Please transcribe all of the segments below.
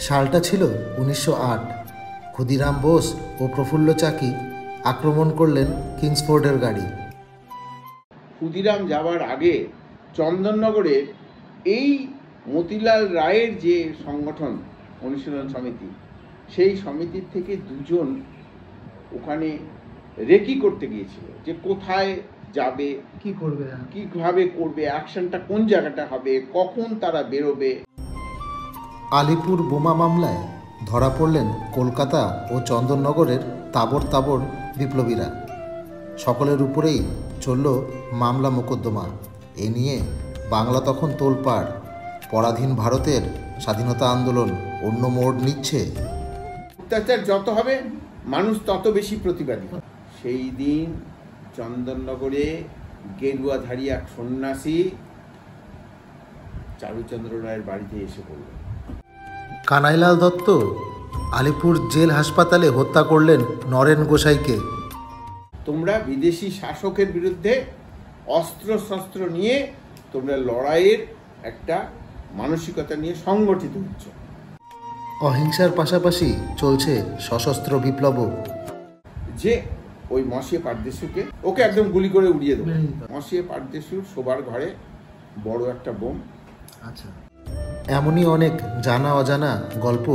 সালটা ছিল 1908। ক্ষুদিরাম বোস ও প্রফুল্ল চাকি আক্রমণ করলেন কিংসফোর্ডের গাড়ি। ক্ষুদিরাম যাওয়ার আগে চন্দননগরের এই মতিলাল রায়ের যে সংগঠন অনুশীলন সমিতি, সেই সমিতির থেকে দুজন ওখানে রেকি করতে গিয়েছিল যে কোথায় যাবে, কি করবে, কিভাবে করবে, অ্যাকশনটা কোন জায়গাটা হবে, কখন তারা বেরোবে। আলিপুর বোমা মামলায় ধরা পড়লেন কলকাতা ও চন্দননগরের তাবড় তাবড় বিপ্লবীরা। সকলের উপরেই চলল মামলা মোকদ্দমা। এ নিয়ে বাংলা তখন তোলপাড়। পরাধীন ভারতের স্বাধীনতা আন্দোলন অন্য মোড় নিচ্ছে। অত্যাচার যত হবে মানুষ তত বেশি প্রতিবাদী। সেই দিন চন্দননগরে গেরুয়াধারী এক সন্ন্যাসী চারুচন্দ্র রায়ের বাড়িতে এসে পড়ল। কানাইলাল দত্ত আলিপুর জেল হাসপাতালে হত্যা করলেন নরেন গোসাইকে। তোমরা বিদেশি শাসকের বিরুদ্ধে অস্ত্র শস্ত্র নিয়ে তোমরা লড়াইয়ের একটা মানসিকতা নিয়ে সংগঠিত হচ্ছ। অহিংসার পাশাপাশি চলছে সশস্ত্র বিপ্লব। যে ওই মসিয়ে পারদেশুকে ওকে একদম গুলি করে উড়িয়ে দেবো। মসিয়ে পারদেশুর শোবার ঘরে বড় একটা বোম। আচ্ছা, এমনই অনেক জানা অজানা গল্প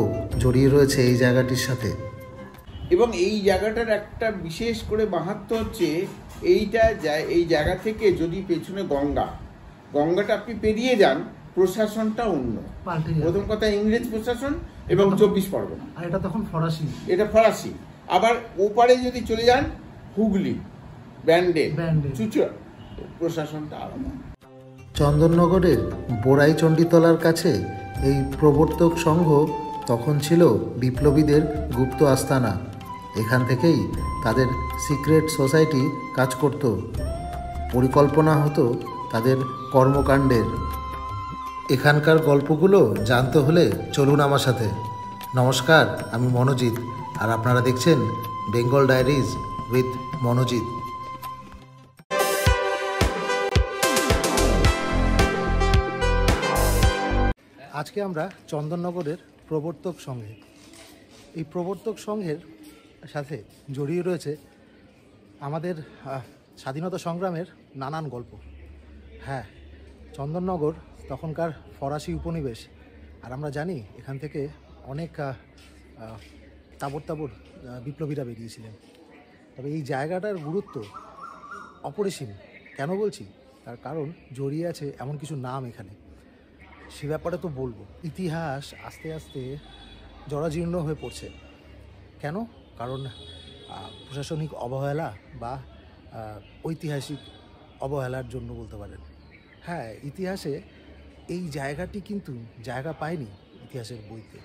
জড়িয়ে রয়েছে এই জায়গাটির সাথে। এবং এই জায়গাটার একটা বিশেষ করে মাহাত্ম্য হচ্ছে এই জায়গা থেকে যদি পেছনে গঙ্গাটা আপনি পেরিয়ে যান, প্রশাসনটা অন্য। প্রথম কথা ইংরেজ প্রশাসন এবং 24 পরগনা, আর এটা তখন ফরাসি। এটা ফরাসি। আবার ওপারে যদি চলে যান হুগলি, ব্যান্ডেল, চুচুড়া, প্রশাসনটা আলাদা। চন্দননগরের বোরাই চণ্ডীতলার কাছে এই প্রবর্তক সংঘ তখন ছিল বিপ্লবীদের গুপ্ত আস্তানা। এখান থেকেই তাদের সিক্রেট সোসাইটি কাজ করত। পরিকল্পনা হতো তাদের কর্মকাণ্ডের। এখানকার গল্পগুলো জানতে হলে চলুন আমার সাথে। নমস্কার, আমি মনোজিৎ, আর আপনারা দেখছেন বেঙ্গল ডায়েরিজ উইথ মনোজিৎ। আজকে আমরা চন্দননগরের প্রবর্তক সংঘে। এই প্রবর্তক সংঘের সাথে জড়িয়ে রয়েছে আমাদের স্বাধীনতা সংগ্রামের নানান গল্প। হ্যাঁ, চন্দননগর তখনকার ফরাসি উপনিবেশ, আর আমরা জানি এখান থেকে অনেক তাবড় তাবড় বিপ্লবীরা বেরিয়েছিলেন। তবে এই জায়গাটার গুরুত্ব অপরিসীম। কেন বলছি? তার কারণ জড়িয়ে আছে এমন কিছু নাম এখানে। সে ব্যাপারে তো বলবো। ইতিহাস আস্তে আস্তে জরাজীর্ণ হয়ে পড়ছে। কেন? কারণ প্রশাসনিক অবহেলা বা ঐতিহাসিক অবহেলার জন্য বলতে পারেন। হ্যাঁ, ইতিহাসে এই জায়গাটি কিন্তু জায়গা পায়নি ইতিহাসের বইতে।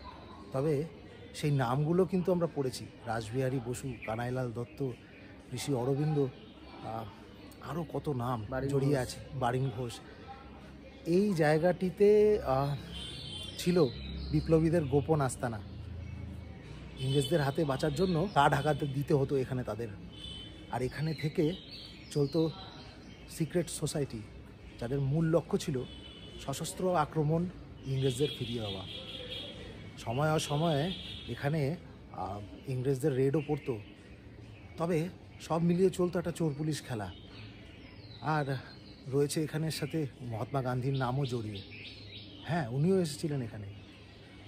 তবে সেই নামগুলো কিন্তু আমরা পড়েছি। রাসবিহারী বসু, কানাইলাল দত্ত, ঋষি অরবিন্দ, আরও কত নাম জড়িয়ে আছে, বারিন ঘোষ। এই জায়গাটিতে ছিল বিপ্লবীদের গোপন আস্তানা। ইংরেজদের হাতে বাঁচার জন্য গা ঢাকাতে দিতে হতো এখানে তাদের। আর এখানে থেকে চলতো সিক্রেট সোসাইটি, যাদের মূল লক্ষ্য ছিল সশস্ত্র আক্রমণ, ইংরেজদের ফিরিয়ে দেওয়া। সময় অসময়ে এখানে ইংরেজদের রেডও পড়তো। তবে সব মিলিয়ে চলতো একটা চোর পুলিশ খেলা। আর রয়েছে এখানের সাথে মহাত্মা গান্ধীর নামও জড়িয়ে। হ্যাঁ, উনিও এসেছিলেন এখানে।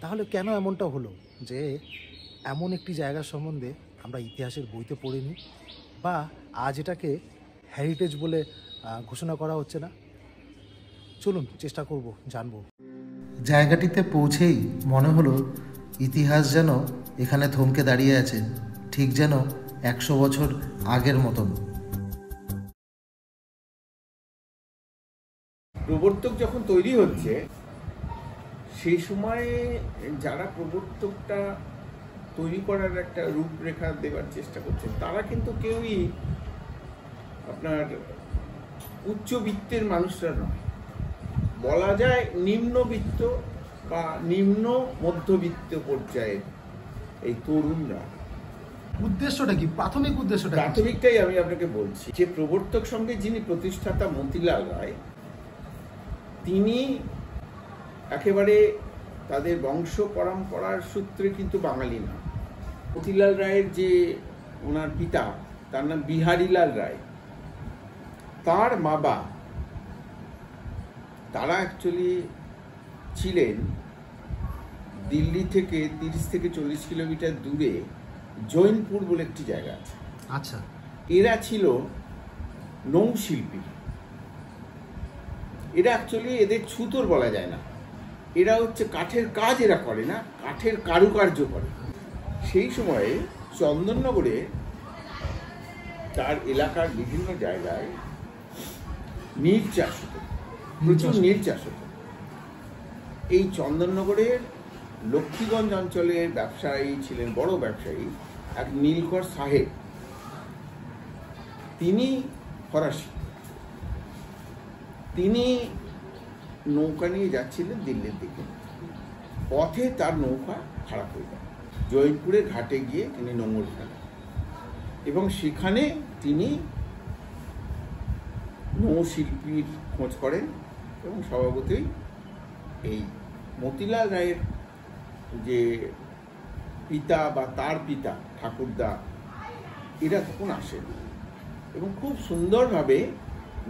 তাহলে কেন এমনটা হলো যে এমন একটি জায়গার সম্বন্ধে আমরা ইতিহাসের বইতে পড়িনি, বা আজ এটাকে হেরিটেজ বলে ঘোষণা করা হচ্ছে না? চলুন চেষ্টা করব জানবো। জায়গাটিতে পৌঁছেই মনে হলো ইতিহাস যেন এখানে থমকে দাঁড়িয়ে আছে, ঠিক যেন 100 বছর আগের মতন। প্রবর্তক যখন তৈরি হচ্ছে, সেই সময়ে যারা প্রবর্তকটা তৈরি করার একটা রূপরেখা দেওয়ার চেষ্টা করছেন, তারা কিন্তু কেউই আপনার উচ্চবিত্তের মানুষরা নয়। বলা যায় নিম্নবিত্ত বা নিম্ন মধ্যবিত্ত পর্যায়ের এই তরুণরা। উদ্দেশ্যটা কি? প্রাথমিক উদ্দেশ্যটা? প্রাথমিকটাই আমি আপনাকে বলছি। যে প্রবর্তক সংঘের যিনি প্রতিষ্ঠাতা মতিলাল রায়, তিনি একেবারে তাদের বংশ পরম্পরার সূত্রে কিন্তু বাঙালি না। মতিলাল রায়ের যে ওনার পিতা, তার নাম বিহারীলাল রায়, তার বাবা, তারা অ্যাকচুয়ালি ছিলেন দিল্লি থেকে 30 থেকে 40 কিলোমিটার দূরে জৈনপুর বলে একটি জায়গা আছে। আচ্ছা, এরা ছিল নৌশিল্পী। এরা অ্যাকচুয়ালি, এদের ছুতোর বলা যায় না, এরা হচ্ছে কাঠের কাজ এরা করে না, কাঠের কারুকার্য করে। সেই সময়ে চন্দননগরে তার এলাকার বিভিন্ন জায়গায় নীল চাষ হতো, প্রচুর নীল চাষ হতো। এই চন্দননগরের লক্ষ্মীগঞ্জ অঞ্চলের ব্যবসায়ী ছিলেন, বড় ব্যবসায়ী, এক নীলকর সাহেব। তিনি ফরাসি, তিনি নৌকা নিয়ে যাচ্ছিলেন দিল্লির দিকে। পথে তার নৌকা খারাপ হয়ে যায়। জয়পুরের ঘাটে গিয়ে তিনি নোঙর ফেলেন এবং সেখানে তিনি নৌশিল্পীর খোঁজ করেন এবং স্বভাবতই এই মতিলাল রায়ের যে পিতা বা তার পিতা ঠাকুরদা, এরা তখন আসেন এবং খুব সুন্দরভাবে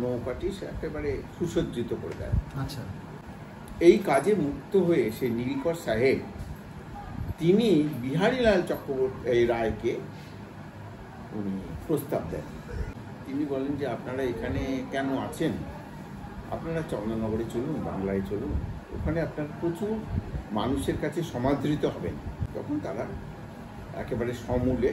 নৌকাটি একেবারে সুসজ্জিত করে দেয়। আচ্ছা, এই কাজে মুক্ত হয়ে সে নীলকর সাহেব, তিনি বিহারীলাল চক্রবর্তী রায়কে উনি প্রস্তাব দেন। তিনি বলেন যে আপনারা এখানে কেন আছেন, আপনারা চন্দননগরে চলুন, বাংলায় চলুন, ওখানে আপনার প্রচুর মানুষের কাছে সমাদৃত হবেন। তখন তারা একেবারে সমূলে,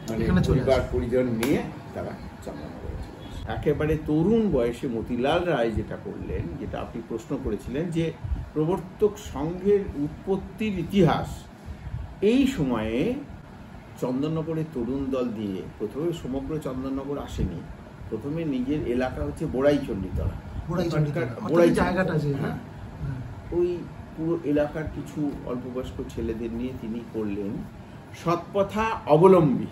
মানে পরিবার পরিজন নিয়ে তারা চন্দননগরে চলে আসে। একেবারে তরুণ বয়সে মতিলাল রায় যেটা করলেন, যেটা আপনি প্রশ্ন করেছিলেন যে প্রবর্তক সংঘের উৎপত্তির ইতিহাস, এই সময়ে চন্দননগরে তরুণ দল দিয়ে প্রথমে সমগ্র চন্দননগর আসেনি। প্রথমে নিজের এলাকা হচ্ছে বোড়াইচণ্ডীতলা, জায়গাটা, হ্যাঁ, ওই পুরো এলাকার কিছু অল্প বয়স্ক ছেলেদের নিয়ে তিনি করলেন সৎপথা অবলম্বী,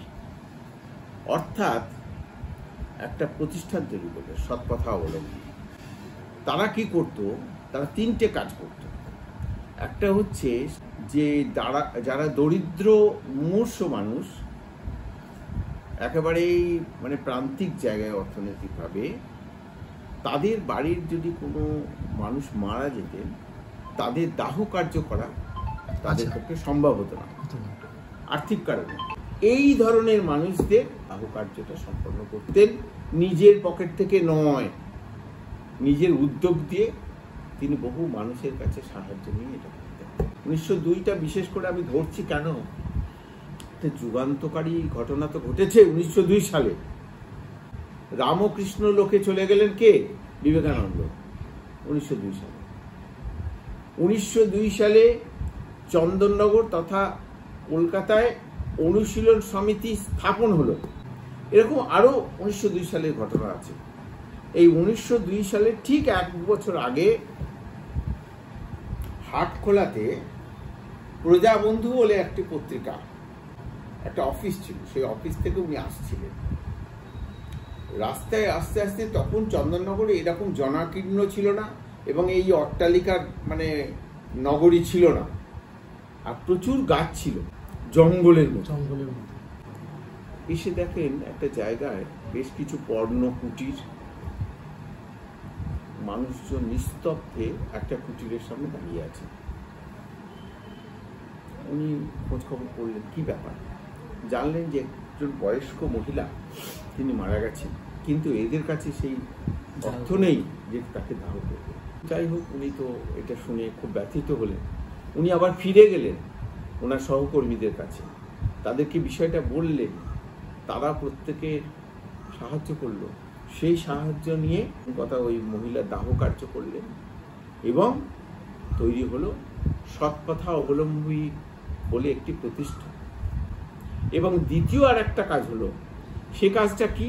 অর্থাৎ একটা প্রতিষ্ঠান তৈরি করলেন সৎপথা অবলম্বী। তারা কি করত? তারা 3টে কাজ করত। একটা হচ্ছে যে যারা দরিদ্র মুমূর্ষ মানুষ, একেবারেই মানে প্রান্তিক জায়গায় অর্থনৈতিকভাবে, তাদের বাড়ির যদি কোনো মানুষ মারা যেতেন, তাদের দাহ কার্য করা তাদের পক্ষে সম্ভব হতো না আর্থিক কারণে। এই ধরনের মানুষদের দাহ কার্যটা সম্পন্ন করতেন নিজের পকেট থেকে নয়, নিজের উদ্যোগ দিয়ে তিনি বহু মানুষের কাছে সাহায্য নিয়ে এটা করতেন। 1902টা বিশেষ করে আমি ধরছি কেন, যুগান্তকারী ঘটনা তো ঘটেছে 1902 সালে। রামকৃষ্ণ লোকে চলে গেলেন কে? বিবেকানন্দ। 1902 সালে 1902 সালে চন্দননগর তথা কলকাতায় অনুশীলন সমিতি স্থাপন হলো। এরকম আরো 1902 সালের ঘটনা আছে। এই 1902 সালে ঠিক 1 বছর আগে হাটখোলাতে প্রজাবন্ধু বলে একটি পত্রিকা, একটা অফিস ছিল, সেই অফিস থেকে উনি আসছিলেন। রাস্তায় আস্তে আস্তে, তখন চন্দননগরে এরকম জনাকীর্ণ ছিল না এবং এই অট্টালিকার মানে নগরী ছিল না, আর প্রচুর গাছ ছিল জঙ্গলের মতো। এসে দেখেন একটা জায়গায় বেশ কিছু পর্ণ কুটির, মানুষজন নিস্তব্ধে একটা কুটিরের সামনে দাঁড়িয়ে আছে। উনি খোঁজ খবর করলেন কি ব্যাপার, জানলেন যে একজন বয়স্ক মহিলা, তিনি মারা গেছেন, কিন্তু এদের কাছে সেই অর্থ নেই যে তাকে দাহ করবে। যাই হোক, উনি তো এটা শুনে খুব ব্যথিত হলেন। উনি আবার ফিরে গেলেন ওনার সহকর্মীদের কাছে, তাদেরকে বিষয়টা বললেন। তারা প্রত্যেকে সাহায্য করলো। সেই সাহায্য নিয়ে কথা ওই মহিলা দাহ কার্য করলেন এবং তৈরি হলো সৎপথা অবলম্বী বলে একটি প্রতিষ্ঠান। এবং দ্বিতীয় আর একটা কাজ হলো, সে কাজটা কি?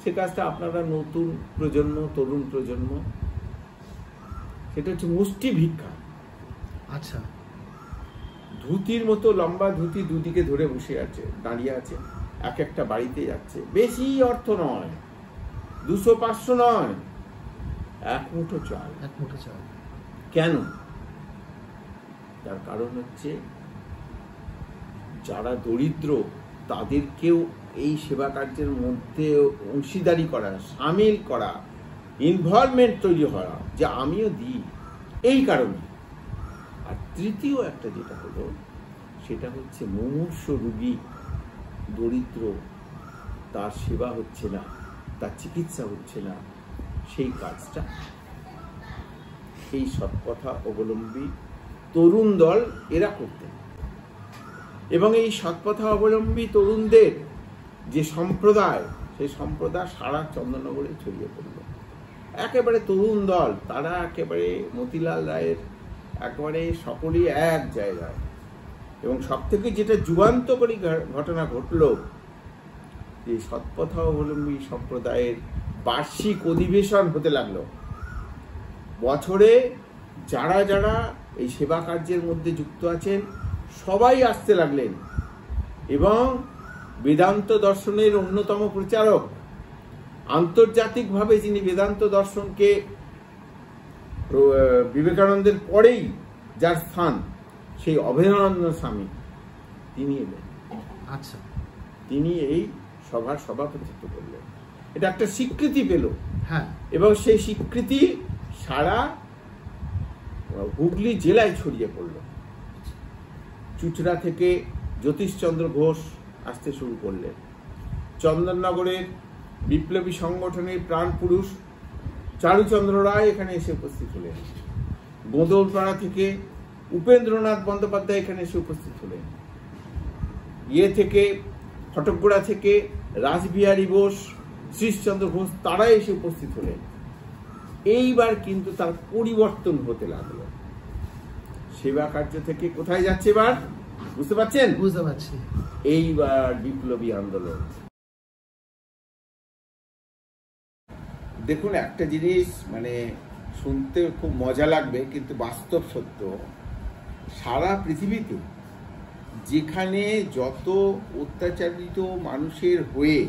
সে কাজটা আপনারা নতুন প্রজন্ম, তরুণ প্রজন্ম, সেটা হচ্ছে মুষ্টি ভিক্ষা। আচ্ছা, ধুতির মতো লম্বা ধুতি দুদিকে ধরে বসে আছে, দাঁড়িয়ে আছে, এক একটা বাড়িতে যাচ্ছে। বেশি অর্থ নয়, 200-500 নয়, 1 মুঠো চাল। 1 মুঠো চাল। কেন? তার কারণ হচ্ছে যারা দরিদ্র তাদেরকেও এই সেবা কার্যের মধ্যে অংশীদারি করা, সামিল করা, ইনভলভমেন্ট তৈরি করা, যে আমিও দিই, এই কারণে। আর তৃতীয় একটা যেটা হলো, সেটা হচ্ছে মুমূর্ষ রোগী, দরিদ্র, তার সেবা হচ্ছে না, তার চিকিৎসা হচ্ছে না, সেই কাজটা এই সৎপথা অবলম্বী তরুণ দল এরা করতেন। এবং এই সৎপথা অবলম্বী তরুণদের যে সম্প্রদায়, সেই সম্প্রদায় সারা চন্দননগরে ছড়িয়ে পড়ল। একেবারে তরুণ দল, তারা একেবারে মতিলাল রায়ের একেবারে সকলেই এক জায়গায়। এবং সব থেকে যেটা যুগান্তকারী ঘটনা ঘটল, যে সৎপথা অবলম্বী সম্প্রদায়ের বার্ষিক অধিবেশন হতে লাগলো। বছরে যারা যারা এই সেবা কার্যের মধ্যে যুক্ত আছেন সবাই আসতে লাগলেন। এবং বেদান্ত দর্শনের অন্যতম প্রচারক, আন্তর্জাতিকভাবে যিনি বেদান্ত দর্শনকে বিবেকানন্দের পরেই যার স্থান, সেই অভেদানন্দ স্বামী, তিনি এলেন। আচ্ছা, তিনি এই সভার সভাপতিত্ব করলেন। এটা একটা স্বীকৃতি পেল। হ্যাঁ, এবং সেই স্বীকৃতি সারা হুগলি জেলায় ছড়িয়ে পড়ল। চুচড়া থেকে জ্যোতিষচন্দ্র ঘোষ আসতে শুরু করলেন। চন্দননগরের বিপ্লবী সংগঠনের প্রাণ পুরুষ চারুচন্দ্র রায় এখানে এসে উপস্থিত হলেন। গোদলপাড়া থেকে উপেন্দ্রনাথ বন্দ্যোপাধ্যায় এখানে এসে উপস্থিত হলেন। থেকে ফটকগোড়া থেকে রাসবিহারী বোস, শ্রীশচন্দ্র ঘোষ, তারা এসে উপস্থিত হলেন। এইবার কিন্তু তার পরিবর্তন হতে লাগলো। সেবা কার্য থেকে কোথায় যাচ্ছে এবার, বুঝতে পারছেন? বুঝতে পারছি। এইবার বিপ্লবী আন্দোলন। দেখুন, একটা জিনিস মানে শুনতে খুব মজা লাগবে, কিন্তু বাস্তব সত্য। সারা পৃথিবীতে যেখানে যত অত্যাচারিত মানুষের হয়ে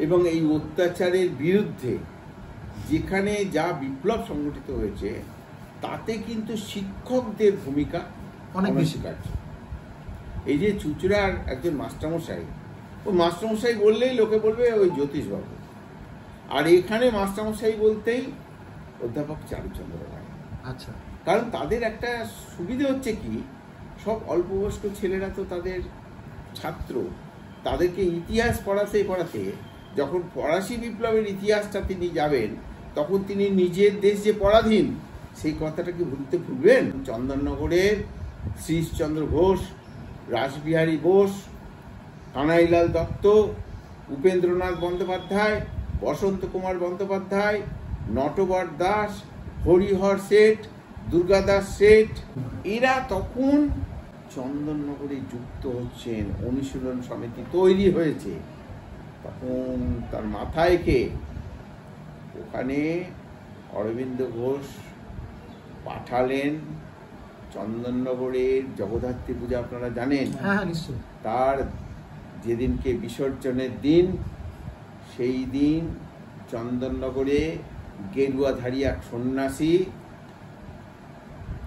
এবং এই অত্যাচারের বিরুদ্ধে যেখানে যা বিপ্লব সংগঠিত হয়েছে, তাতে কিন্তু শিক্ষকদের ভূমিকা অনেক বেশি কার্য। এই যে চুচড়ার একজন মাস্টারমশাই, ও মাস্টারমশাই বললেই লোকে বলবে ওই জ্যোতিষবাবু। আর এখানে মাস্টারমশাই বলতেই অধ্যাপক চারুচন্দ্র রায়। আচ্ছা, কারণ তাদের একটা সুবিধা হচ্ছে কি, সব অল্প বয়স্ক ছেলেরা তো তাদের ছাত্র, তাদেরকে ইতিহাস পড়াতে পড়াতে যখন ফরাসি বিপ্লবের ইতিহাসটা তিনি যাবেন, তখন তিনি নিজের দেশ যে পরাধীন, সেই কথাটাকে ভুলবেন? চন্দননগরের শ্রীশচন্দ্র ঘোষ, রাসবিহারী বোস, কানাইলাল দত্ত, উপেন্দ্রনাথ বন্দ্যোপাধ্যায়, বসন্ত কুমার বন্দ্যোপাধ্যায়, নটবর দাস, হরিহর শেঠ, দুর্গাদাস শেঠ, এরা তখন চন্দননগরে যুক্ত হচ্ছেন। অনুশীলন সমিতি তৈরি হয়েছে। তখন তার মাথায় কে, ওখানে অরবিন্দ ঘোষ পাঠালেন চন্দননগরের জগদ্ধাত্রী পূজা, আপনারা জানেন। হ্যাঁ, নিশ্চয়। তার যেদিনকে বিসর্জনের দিন, সেই দিন চন্দননগরে গেরুয়াধারী এক সন্ন্যাসী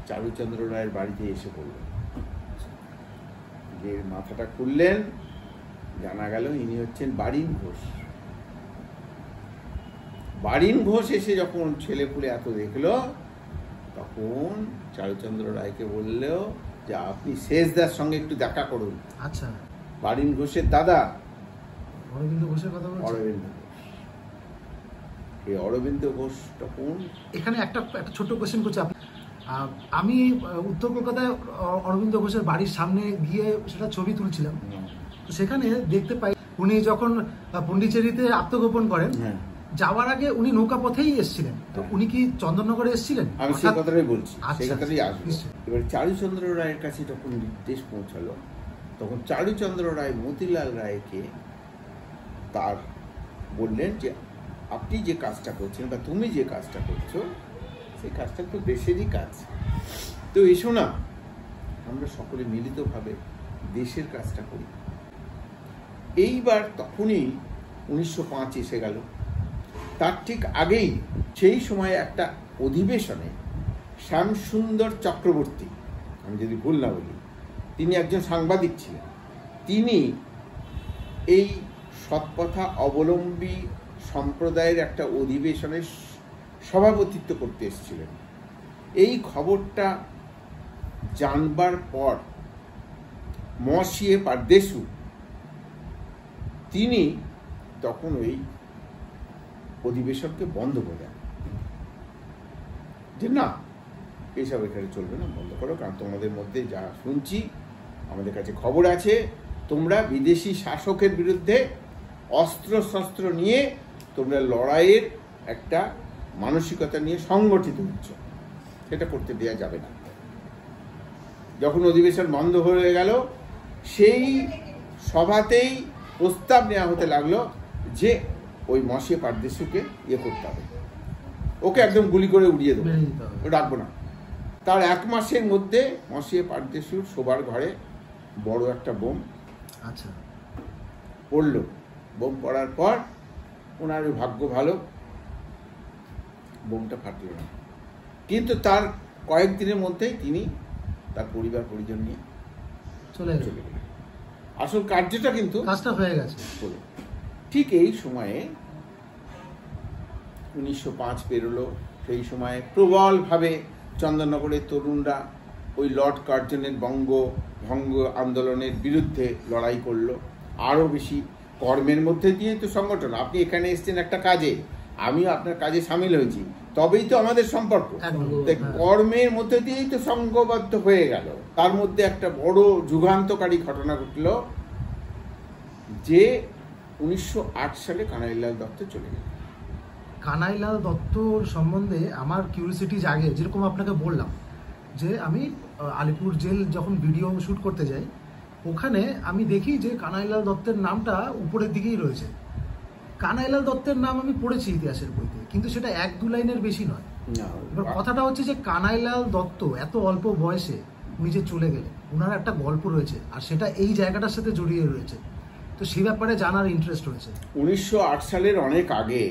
চারুচন্দ্র রায়ের বাড়িতে এসে পড়লেন। যে মাথাটা খুললেন, জানা গেল ইনি হচ্ছেন বারিন ঘোষ। বারিন ঘোষ এসে যখন ছেলেপুলে এত দেখলো, তখন চারুচন্দ্র রায়কে বলল যে আপনি শেষদার সঙ্গে একটু দেখা করুন। আচ্ছা, বারিন ঘোষের দাদা অরবিন্দ ঘোষের কথা বলছেন? অরবিন্দ ঘোষ। এই অরবিন্দ ঘোষ তখন, এখানে একটা ছোট্ট কোশ্চেন করছি। আমি উত্তর কলকাতায় অরবিন্দ ঘোষের বাড়ির সামনে গিয়ে সেটা ছবি তুলছিলাম। তো সেখানে দেখতে পাই উনি যখন পন্ডিচেরিতে আত্মগোপন করেন, যাওয়ার আগে উনি নৌকা পথেই এসেছিলেন। তো উনি কি চন্দননগরে এসেছিলেন? আমি সেই কথাটাই বলছি, সেই কথাটাই আসবো। নিশ্চয়ই। এবার চারুচন্দ্র রায়ের কাছে যখন নির্দেশ পৌঁছালো, তখন চারুচন্দ্র রায় মতিলাল রায়কে তার বললেন যে আপনি যে কাজটা করছেন বা তুমি যে কাজটা করছো, সেই কাজটা তো দেশেরই কাজ। তো এসো না, আমরা সকলে মিলিতভাবে দেশের কাজটা করি। এইবার তখনই 1905 এসে গেল। তার ঠিক আগেই সেই সময় একটা অধিবেশনে শ্যামসুন্দর চক্রবর্তী, আমি যদি ভুল না বলি, তিনি একজন সাংবাদিক ছিলেন। তিনি এই সৎপথা অবলম্বী সম্প্রদায়ের একটা অধিবেশনের সভাপতিত্ব করতে এসেছিলেন। এই খবরটা জানবার পর মসিয়ে পারদেশু তিনি তখন ওই অধিবেশনকে বন্ধ করে দেন, যে না, এইসব এখানে চলবে না, বন্ধ করো, কারণ তোমাদের মধ্যে যা শুনছি, আমাদের কাছে খবর আছে, তোমরা বিদেশি শাসকের বিরুদ্ধে অস্ত্র শস্ত্র নিয়ে তোমরা লড়াইয়ের একটা মানসিকতা নিয়ে সংগঠিত হচ্ছ, সেটা করতে দেওয়া যাবে না। যখন অধিবেশন বন্ধ হয়ে গেল, সেই সভাতেই প্রস্তাব নেওয়া হতে লাগলো যে ওই মসিয়ে পারদেশুকে ইয়ে করতে হবে, ওকে একদম গুলি করে উড়িয়ে দেবো, রাখবো না। তার 1 মাসের মধ্যে মসিয়ে পারদেশুর শোবার ঘরে বড় একটা বোম পড়ল। বোম পড়ার পর ওনার ভাগ্য ভালো, বোমটা ফাটল না, কিন্তু তার কয়েকদিনের মধ্যেই তিনি তার পরিবার পরিজন নিয়ে চলে গেলেন। আসল কার্যটা কিন্তু কাজটা হয়ে গেছে। ঠিক এই সময়ে 1905 পেরোলো। সেই সময়ে প্রবলভাবে চন্দননগরের তরুণরা ওই লর্ড কার্জনের বঙ্গভঙ্গ আন্দোলনের বিরুদ্ধে লড়াই করলো। আরও বেশি কর্মের মধ্যে দিয়ে তো সংগঠন, আপনি এখানে এসছেন একটা কাজে, আমিও আপনার কাজে সামিল হয়েছি, তবেই তো আমাদের সম্পর্ক। কর্মের মধ্যে দিয়েই তো সংঘবদ্ধ হয়ে গেল। তার মধ্যে একটা বড় যুগান্তকারী ঘটনা ঘটল যে 1908 সালে কানাইলাল দত্ত চলে গেল। কানাইলাল দত্তর সম্বন্ধে আমার কিউরিসিটি জাগে, যেরকম আপনাকে বললাম যে আমি আলিপুর জেল যখন ভিডিও শ্যুট করতে যাই, ওখানে আমি দেখি যে কানাইলাল দত্তের নামটা উপরের দিকেই রয়েছে। কানাইলাল দত্তের নাম আমি পড়েছি ইতিহাসের বইতে, কিন্তু সেটা 1-2 লাইনের বেশি নয়। এবার কথাটা হচ্ছে যে কানাইলাল দত্ত এত অল্প বয়সে উনি যে চলে গেলেন, ওনার একটা গল্প রয়েছে, আর সেটা এই জায়গাটার সাথে জড়িয়ে রয়েছে, তো সেই ব্যাপারে জানার ইন্টারেস্ট রয়েছে। 1908 সালের অনেক আগে,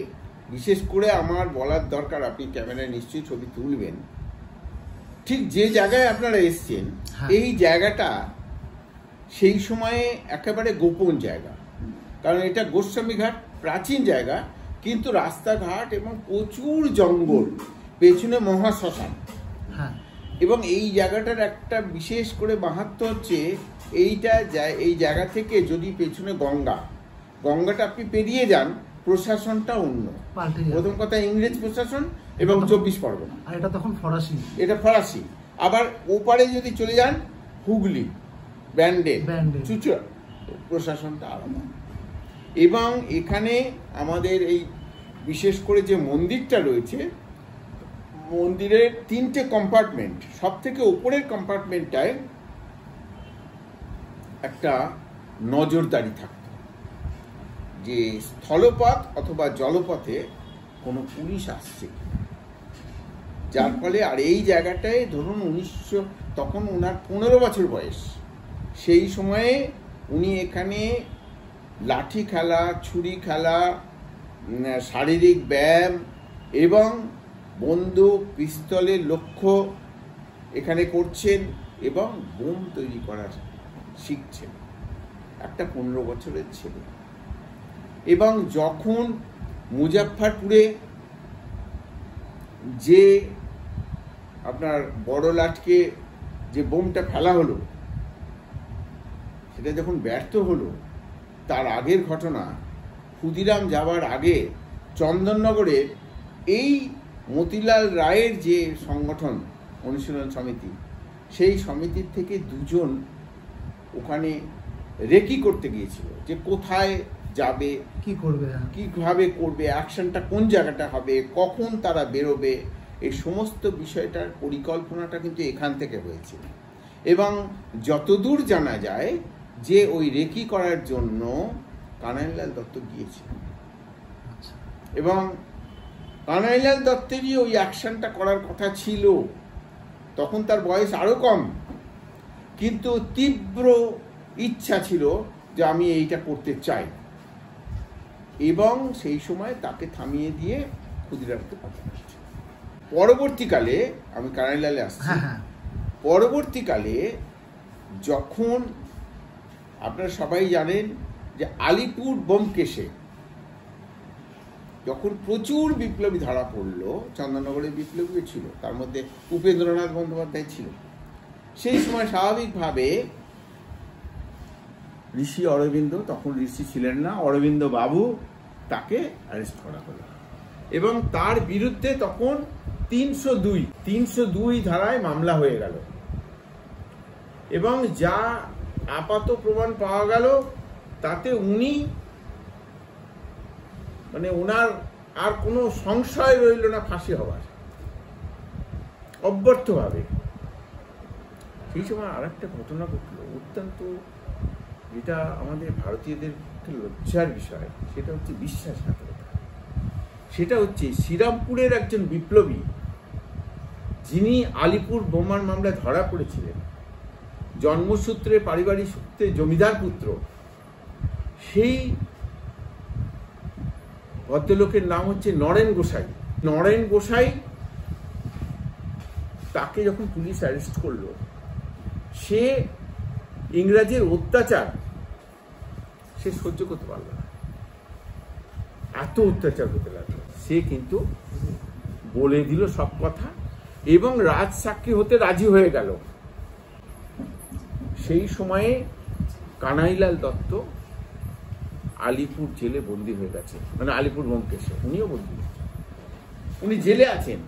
বিশেষ করে আমার বলার দরকার, আপনি ক্যামেরায় নিশ্চয়ই ছবি তুলবেন, ঠিক যে জায়গায় আপনারা এসছেন এই জায়গাটা সেই সময়ে একেবারে গোপন জায়গা, কারণ এটা গোস্বামী ঘাট, প্রাচীন জায়গা, কিন্তু রাস্তাঘাট এবং প্রচুর জঙ্গল, পেছনে মহাশ্মশান। এবং এই জায়গাটার একটা বিশেষ করে মাহাত্ম্য হচ্ছে এই জায়গা থেকে যদি পেছনে গঙ্গাটা আপনি পেরিয়ে যান, প্রশাসনটা অন্য। প্রথম কথা ইংরেজ প্রশাসন এবং 24 পরগনা, আর এটা তখন ফরাসি, এটা ফরাসি। আবার ওপারে যদি চলে যান হুগলি, ব্যান্ডেল, চুচুড়া, প্রশাসনটা আলাদা। এবং এখানে আমাদের এই বিশেষ করে যে মন্দিরটা রয়েছে, মন্দিরের 3টে কম্পার্টমেন্ট, সব থেকে উপরের কম্পার্টমেন্টটায় একটা নজরদারি থাকতো, যে স্থলপথ অথবা জলপথে কোনো পুলিশ আসছে, যার ফলে আর এই জায়গাটায় ধরুন তখন ওনার 15 বছর বয়স, সেই সময়ে উনি এখানে লাঠি খেলা, ছুরি খেলা, শারীরিক ব্যায়াম এবং বন্দুক পিস্তলের লক্ষ্য এখানে করছেন এবং বোম তৈরি করা শিখছেন, একটা 15 বছরের ছেলে। এবং যখন মুজাফফরপুরে যে আপনার বড় লাটকে যে বোমটা ফেলা হলো, সেটা যখন ব্যর্থ হলো, তার আগের ঘটনা, ক্ষুদিরাম যাওয়ার আগে চন্দননগরে এই মতিলাল রায়ের যে সংগঠন অনুশীলন সমিতি, সেই সমিতির থেকে 2 জন ওখানে রেকি করতে গিয়েছিল, যে কোথায় যাবে, কি করবে, কিভাবে করবে, অ্যাকশনটা কোন জায়গাটা হবে, কখন তারা বেরোবে, এই সমস্ত বিষয়টার পরিকল্পনাটা কিন্তু এখান থেকে হয়েছিল। এবং যতদূর জানা যায় যে ওই রেকি করার জন্য কানাইলাল দত্ত গিয়েছিলেন, এবং কানাইলাল দত্তেরই ওই অ্যাকশনটা করার কথা ছিল। তখন তার বয়স আরো কম, কিন্তু তীব্র ইচ্ছা ছিল যে আমি এইটা করতে চাই, এবং সেই সময় তাকে থামিয়ে দিয়ে ক্ষুদিরামকে পাঠানো হয়েছে। পরবর্তীকালে আমি কানাইলালে আসছি, পরবর্তীকালে যখন আপনারা সবাই জানেন যে আলিপুর বোমকেশে যখন প্রচুর বিপ্লবী ধরা পড়লো, চন্দননগরের বিপ্লবী ছিল, তার মধ্যে উপেন্দ্রনাথ বন্দ্যোপাধ্যায় ছিল, সেই সময় স্বাভাবিকভাবে ঋষি অরবিন্দ, তখন ঋষি ছিলেন না, অরবিন্দ বাবু, তাকে অ্যারেস্ট করা হলো এবং তার বিরুদ্ধে তখন 302 ধারায় মামলা হয়ে গেল এবং যা আপাত প্রমাণ পাওয়া গেল তাতে উনি মানে ওনার আর কোনো সংশয় রইল না ফাঁসি হওয়ার, অব্যর্থভাবে। সেই সময় আর একটা ঘটনা ঘটল অত্যন্ত, যেটা আমাদের ভারতীয়দের লজ্জার বিষয়, সেটা হচ্ছে বিশ্বাসঘাতকতা। সেটা হচ্ছে শ্রীরামপুরের একজন বিপ্লবী, যিনি আলিপুর বোমার মামলায় ধরা পড়েছিলেন, জন্মসূত্রে পারিবারিক সূত্রে জমিদার পুত্র, সেই ভদ্রলোকের নাম হচ্ছে নরেন গোসাই। নরেন গোসাই তাকে যখন পুলিশ অ্যারেস্ট করলো, সে ইংরেজের অত্যাচার সে সহ্য করতে পারল না, এত অত্যাচার হতে লাগলো। সে কিন্তু বলে দিল সব কথা এবং রাজসাক্ষী হতে রাজি হয়ে গেল। সেই সময়ে কানাইলাল দত্ত আলিপুর জেলে বন্দী হয়ে গেছে, মানে আলিপুর বোমকেশে উনিও বন্দী, উনি জেলে আছেন।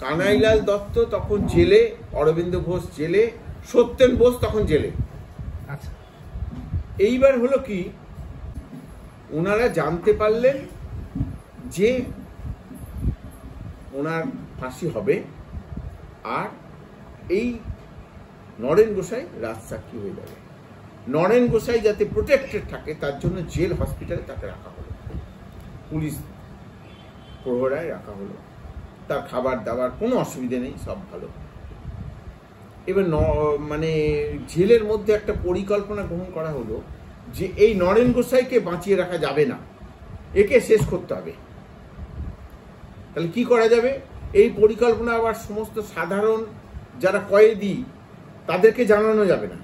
কানাইলাল দত্ত তখন জেলে, অরবিন্দ ঘোষ জেলে, সত্যেন বোস তখন জেলে। আচ্ছা, এইবার হলো কি, ওনারা জানতে পারলেন যে ওনার ফাঁসি হবে আর এই নরেন গোসাই রাজসাক্ষী হয়ে যাবে। নরেন গোসাই যাতে প্রোটেক্টেড থাকে তার জন্য জেল হসপিটালে তাকে রাখা হলো, পুলিশ প্রহরায় রাখা হলো, তার খাবার দাবার কোনো অসুবিধা নেই, সব ভালো। এবার মানে জেলের মধ্যে একটা পরিকল্পনা গ্রহণ করা হলো যে এই নরেন গোসাইকে বাঁচিয়ে রাখা যাবে না, একে শেষ করতে হবে। তাহলে কি করা যাবে? এই পরিকল্পনা আবার সমস্ত সাধারণ যারা কয়েদি তাদেরকে জানানো যাবে না।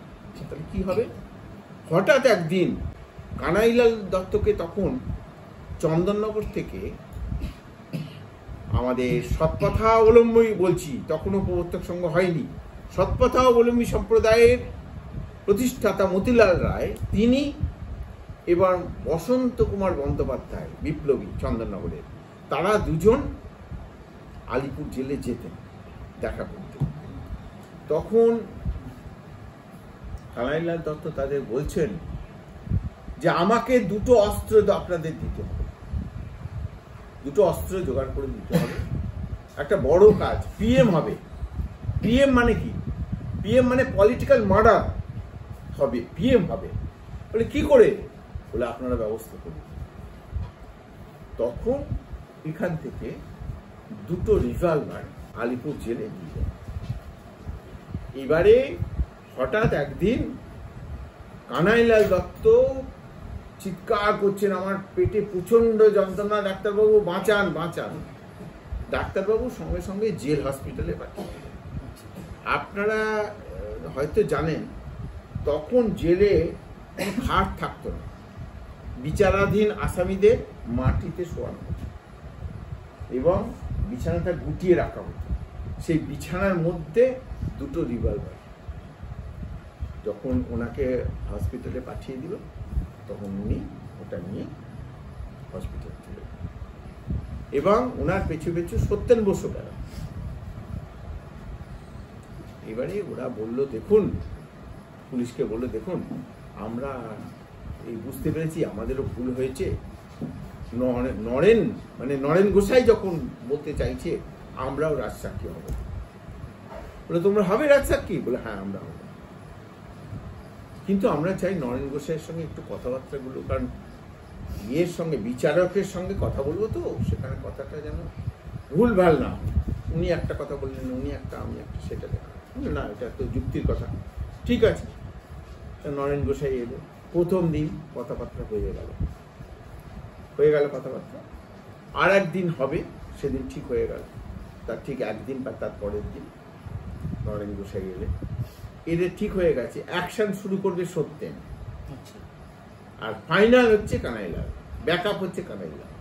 তাহলে কি হবে? হঠাৎ একদিন কানাইলাল দত্তকে তখন চন্দননগর থেকে আমাদের সৎপথাবলম্বী, বলছি তখনও প্রবর্তক সংঘ হয়নি, সৎপথাবলম্বী সম্প্রদায়ের প্রতিষ্ঠাতা মতিলাল রায়, তিনি এবং বসন্ত কুমার বন্দ্যোপাধ্যায় বিপ্লবী চন্দননগরের, তারা দুজন আলিপুর জেলে যেতেন দেখা করতে। তখন কানাইলাল দত্ত তাদের বলছেন যে আমাকে দুটো অস্ত্র আপনাদের দিতে হবে, দুটো অস্ত্র জোগাড় করে দিতে হবে, একটা বড় কাজ, পিএম হবে। পিএম মানে কি? পিএম মানে পলিটিক্যাল মার্ডার হবে, পিএম হবে। বলে কি করে? বলে আপনারা ব্যবস্থা করুন। তখন এখান থেকে দুটো রিভলভার আলিপুর জেলে দিয়ে। এবারে হঠাৎ একদিন কানাইলাল দত্ত চিৎকার করছেন, আমার পেটে প্রচন্ড যন্ত্রণা, ডাক্তারবাবু বাঁচান বাঁচান। ডাক্তারবাবু সঙ্গে সঙ্গে জেল হসপিটালে পাঠিয়ে। আপনারা হয়তো জানেন তখন জেলে কোনো খাট থাকতো না, বিচারাধীন আসামিদের মাটিতে শোয়ানো হতো এবং বিছানাটা গুটিয়ে রাখা হতো। সেই বিছানার মধ্যে দুটো রিভলভার। যখন ওনাকে হসপিটালে পাঠিয়ে দিল তখন উনি ওটা নিয়ে হসপিটাল চলে এবং ওনার পেছু পেছু সত্যেন বসু গেল। এবারে ওরা বলল, দেখুন, পুলিশকে বললো, দেখুন আমরা এই বুঝতে পেরেছি আমাদেরও ভুল হয়েছে, নরেন মানে নরেন গোসাই যখন বলতে চাইছে আমরাও রাজসাক্ষী হব। বলে তোমরা হবে রাজসাক্ষী? বলে হ্যাঁ আমরা হব, কিন্তু আমরা চাই নরেন গোসাইয়ের সঙ্গে একটু কথাবার্তাগুলো, কারণ ইয়ের সঙ্গে বিচারকের সঙ্গে কথা বলবো, তো সেখানে কথাটা যেন ভুল ভাল না। উনি একটা কথা বললেন, উনি একটা, আমি একটা, সেটা দেখা না, এটা তো যুক্তির কথা। ঠিক আছে, নরেন গোসাই এলো। প্রথম দিন কথাবার্তা হয়ে গেল কথাবার্তা। আর একদিন হবে, সেদিন ঠিক হয়ে গেল। তার ঠিক একদিন বা তার পরের দিন নরেন গোসাই গেলে, এদের ঠিক হয়ে গেছে অ্যাকশন শুরু করবে সত্যেন, আর ফাইনাল হচ্ছে কানাইলাল, ব্যাকআপ হচ্ছে কানাইলাল।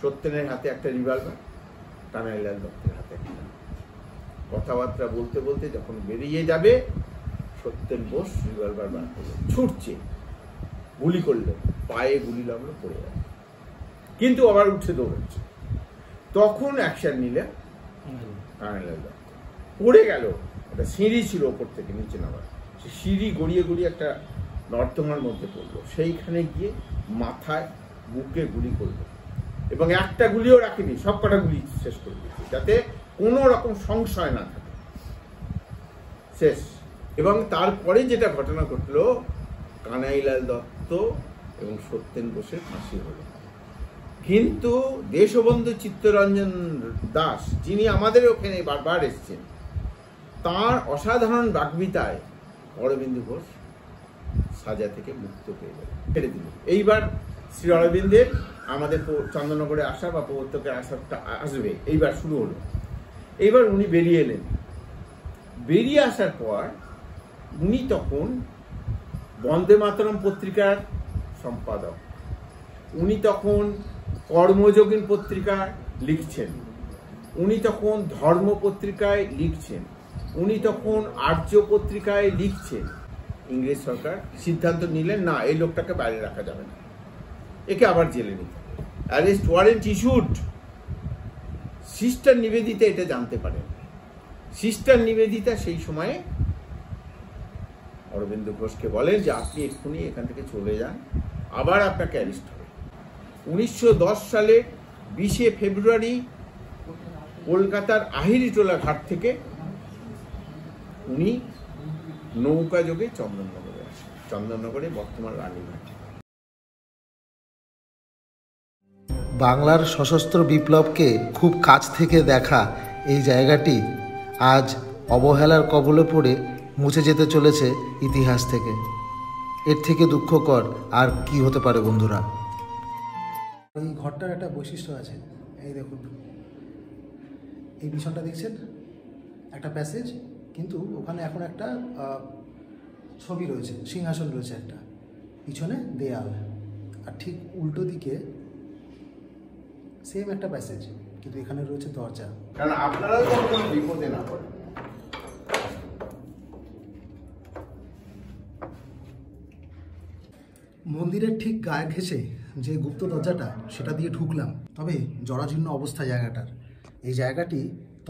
সত্যেনের হাতে একটা রিভলভার, কানাইলাল দত্তের হাতে একটা। কথাবার্তা বলতে বলতে যখন বেরিয়ে যাবে, সত্যেন বোস রিভলভার বার করলো, ছুটছে, গুলি করলো, পায়ে গুলি লাগলো, পড়ে গেল, কিন্তু আবার উঠে দৌড়াচ্ছে। তখন অ্যাকশন নিলে কানাইলাল দত্ত পড়ে গেল। একটা সিঁড়ি ছিল ওপর থেকে নিচে নামার, সে সিঁড়ি গড়িয়ে গড়িয়ে একটা নর্দমার মধ্যে পড়লো, সেইখানে গিয়ে মাথায় বুকে গুলি করলো, এবং একটা গুলিও রাখেনি, সব কটা গুলি শেষ করে দিয়েছে, যাতে কোনো রকম সংশয় না থাকে। শেষ। এবং তারপরে যেটা ঘটনা ঘটলো, কানাইলাল দত্ত এবং সত্যেন বোসের ফাঁসি হলো। কিন্তু দেশবন্ধু চিত্তরঞ্জন দাস, যিনি আমাদের ওখানে বারবার এসছেন, তার অসাধারণ বাগ্মিতায় অরবিন্দ ঘোষ সাজা থেকে মুক্ত হয়ে গেল, ছেড়ে দিল। এইবার শ্রী অরবিন্দের আমাদের চন্দননগরে আসা বা প্রবর্তকে আসাটা আসবে, এইবার শুরু হলো। এইবার উনি বেরিয়ে এলেন। বেরিয়ে আসার পর উনি তখন বন্দে মাতরম পত্রিকার সম্পাদক, উনি তখন কর্মযোগিন পত্রিকায় লিখছেন, উনি তখন ধর্ম পত্রিকায় লিখছেন, উনি তখন আর্য পত্রিকায় লিখছেন। ইংরেজ সরকার সিদ্ধান্ত নিলেন, না, এই লোকটাকে বাইরে রাখা যাবে না, একে আবার জেলে নিতে হবে। Arrest warrant issued. Sister Nivedita এটা জানতে পারেন। সিস্টার নিবেদিতা সেই সময়ে অরবিন্দ ঘোষকে বলেন যে আপনি এক্ষুনি এখান থেকে চলে যান, আবার আপনাকে অ্যারেস্ট হবে। 1910 সালে 20 ফেব্রুয়ারি কলকাতার আহিরিটোলা ঘাট থেকে উনি নৌকা যোগে চন্দননগরে আসেন, চন্দননগরে বর্তমান রানীঘাট। বাংলার সশস্ত্র বিপ্লবকে খুব কাছ থেকে দেখা এই জায়গাটি আজ অবহেলার কবলে পড়ে মুছে যেতে চলেছে ইতিহাস থেকে। এর থেকে দুঃখকর আর কি হতে পারে বন্ধুরা। এই ঘরটার একটা বৈশিষ্ট্য আছে, এই দেখুন, এই পিছনটা দেখছেন, একটা প্যাসেজ, কিন্তু ওখানে এখন একটা ছবি রয়েছে, সিংহাসন রয়েছে একটা, পিছনে দেয়াল, আর ঠিক উল্টো দিকে সেম একটা প্যাসেজ, কিন্তু এখানে রয়েছে দরজা। কারণ আপনারাও যেন কোনো বিপদে না পড়েন। মন্দিরের ঠিক গায়ে ঘেঁষে যে গুপ্ত দরজাটা, সেটা দিয়ে ঢুকলাম। তবে জরাজীর্ণ অবস্থা জায়গাটার। এই জায়গাটি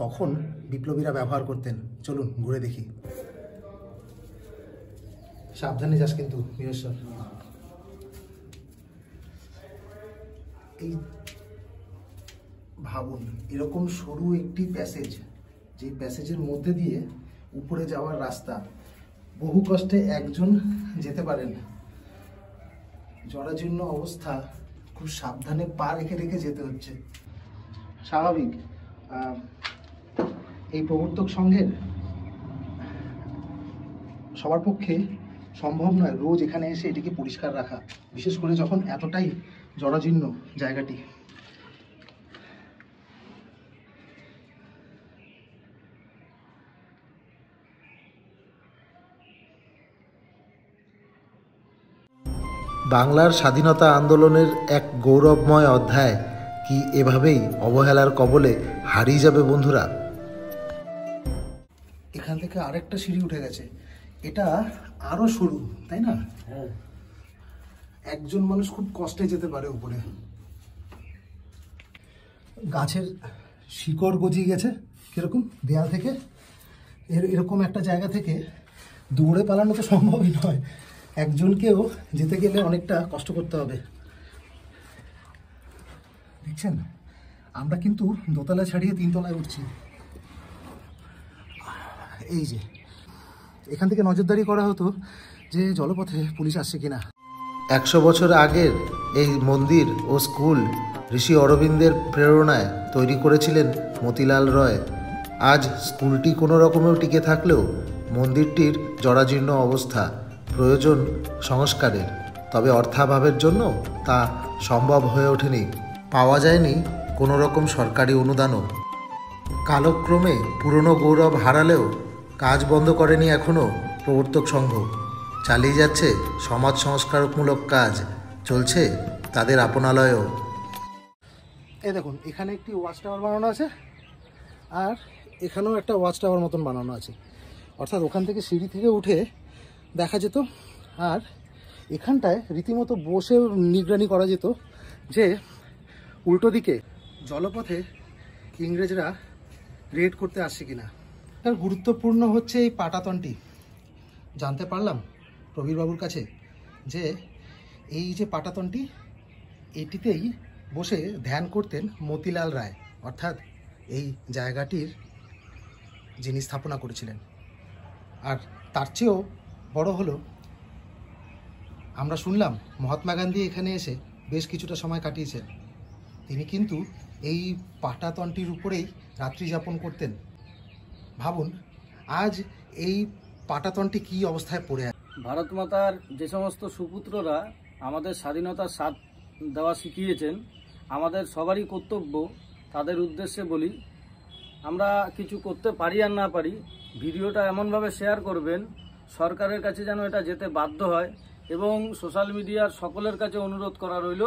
তখন বিপ্লবীরা ব্যবহার করতেন। চলুন ঘুরে দেখি। সাবধানে যাস কিন্তু বীরেশ্বর। এই ভাবুন, এরকম সরু একটি প্যাসেজ, যে প্যাসেজের মধ্যে দিয়ে উপরে যাওয়ার রাস্তা, বহু কষ্টে একজন যেতে পারেন। জরাজীর্ণ অবস্থা, খুব সাবধানে পা রেখে রেখে যেতে হচ্ছে। স্বাভাবিক, এই প্রবর্তক সংঘের সবার পক্ষে সম্ভব নয় রোজ এখানে এসে এটিকে পরিষ্কার রাখা, বিশেষ করে যখন এতটাই জরাজীর্ণ জায়গাটি। বাংলার স্বাধীনতা আন্দোলনের এক গৌরবময় অধ্যায় কি এভাবেই অবহেলার কবলে হারিয়ে যাবে বন্ধুরা? এখান থেকে আরেকটা সিঁড়ি উঠে গেছে, এটা আরো সরু, তাই না? একজন মানুষ খুব কষ্টে যেতে পারে উপরে। গাছের শিকড় গজিয়ে গেছে কিরকম দেয়াল থেকে। এরকম একটা জায়গা থেকে দৌড়ে পালানো তো সম্ভবই নয়, একজনকেও যেতে গেলে অনেকটা কষ্ট করতে হবে। দেখছেন, আমরা কিন্তু দোতলা ছাড়িয়ে 3 তলায় উঠছি। এই যে এখান থেকে নজরদারি করা হতো যে জলপথে পুলিশ আসছে কিনা। 100 বছর আগের এই মন্দির ও স্কুল ঋষি অরবিন্দের প্রেরণায় তৈরি করেছিলেন মতিলাল রয়। আজ স্কুলটি কোনো রকমেও টিকে থাকলেও মন্দিরটির জরাজীর্ণ অবস্থা, প্রয়োজন সংস্কারের। তবে অর্থাভাবের জন্য তা সম্ভব হয়ে ওঠেনি, পাওয়া যায়নি কোনো রকম সরকারি অনুদানও। কালক্রমে পুরনো গৌরব হারালেও কাজ বন্ধ করেনি এখনও প্রবর্তক সংঘ, চালিয়ে যাচ্ছে সমাজ সংস্কারমূলক কাজ, চলছে তাদের আপনালয়ও। এই দেখুন, এখানে একটি ওয়াচ টাওয়ার বানানো আছে, আর এখানেও একটা ওয়াচ টাওয়ার মতন বানানো আছে, অর্থাৎ ওখান থেকে সিঁড়ি থেকে উঠে দেখা যেত। আর এখানটায় রীতিমতো বসে নিগরানি করা যেত যে উল্টো দিকে জলপথে ইংরেজরা রেড করতে আসছে কিনা। তার গুরুত্বপূর্ণ হচ্ছে এই পাটাতনটি। জানতে পারলাম প্রবীরবাবুর কাছে যে এই যে পাটাতনটি, এটিতেই বসে ধ্যান করতেন মতিলাল রায়, অর্থাৎ এই জায়গাটির যিনি স্থাপনা করেছিলেন। আর তার চেয়েও বড় হলো, আমরা শুনলাম মহাত্মা গান্ধী এখানে এসে বেশ কিছুটা সময় কাটিয়েছেন। তিনি কিন্তু এই পাটাতনটির উপরেই রাত্রি যাপন করতেন। ভাবুন আজ এই পাটাতনটি কী অবস্থায় পড়ে আছে। ভারত মাতার যে সমস্ত সুপুত্ররা আমাদের স্বাধীনতার স্বাদ দেওয়া শিখিয়েছেন, আমাদের সবারই কর্তব্য তাদের উদ্দেশ্যে বলি, আমরা কিছু করতে পারি আর না পারি, ভিডিওটা এমনভাবে শেয়ার করবেন সরকারের কাছে যেন এটা যেতে বাধ্য হয়। এবং সোশ্যাল মিডিয়ার সকলের কাছে অনুরোধ করা রইল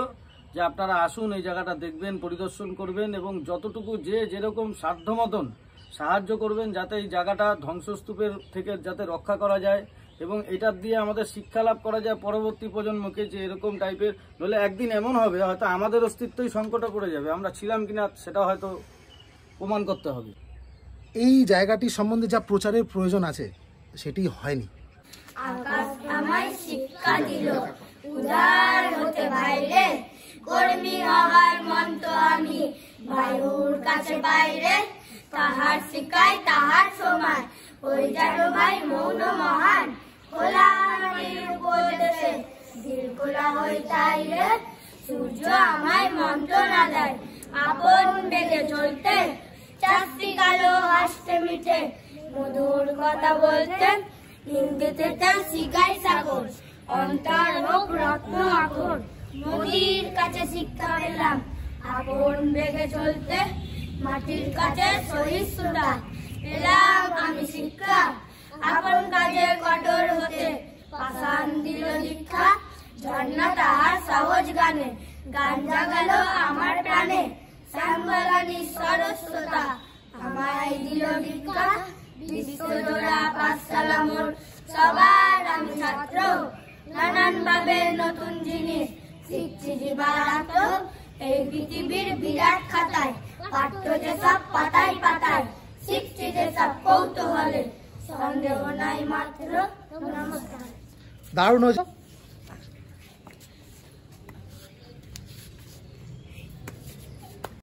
যে আপনারা আসুন, এই জায়গাটা দেখবেন, পরিদর্শন করবেন এবং যতটুকু যে যেরকম সাধ্য মতন সাহায্য করবেন, যাতে এই জায়গাটা ধ্বংসস্তূপের থেকে যাতে রক্ষা করা যায় এবং এটার দিয়ে আমাদের শিক্ষা লাভ করা যায় পরবর্তী প্রজন্মকে, যে এরকম টাইপের নইলে একদিন এমন হবে হয়তো আমাদের অস্তিত্বই সংকটে পড়ে যাবে, আমরা ছিলাম কিনা সেটা হয়তো প্রমাণ করতে হবে। এই জায়গাটি সম্বন্ধে যা প্রচারের প্রয়োজন আছে সেটি হয়নি। আকাশ আমায় শিক্ষা দিল উদার হতে বাইরে, কর্মী হবার মন্ত্র আমি বায়ুর কাছে বাইরে, তাহার শিখাই তাহার সমান ওই যেন ভাই মৌন মহান, খোলা উপদেশে দিল খোলা হই তাইরে, সূর্য আমায় মন্ত্র না দেয় আপন বেগে চলতে, চাষি কালো হাসতে মিটে মধুর কথা বলতেন, হিন্দিতে তার শিখাই সাগর অন্তর হোক রত্ন আখর, নদীর কাছে শিক্ষা পেলাম আপন বেগে চলতে, মাটির কাছে সহিষ্ণুতা পেলাম আমি শিক্ষা, আপন কাজে কঠোর হতে পাষাণ দিল দীক্ষা, ঝর্ণা তাহার সহজ গানে গান জাগালো আমার প্রাণে, শ্যামবাগানী সরস্বতা আমায় দিল দীক্ষা, বিশ্বজোড়া পাঠশালা মোর সবার আমি ছাত্র, নানান ভাবে নতুন জিনিস শিখছি জীবারাত্র, এই পৃথিবীর বিরাট খাতায় পাঠ্য যে সব পাতায় পাতায়, শিখছি যে সব কৌতূহলে সন্দেহ নাই মাত্র। নমস্কার। দারুণ হয়েছে।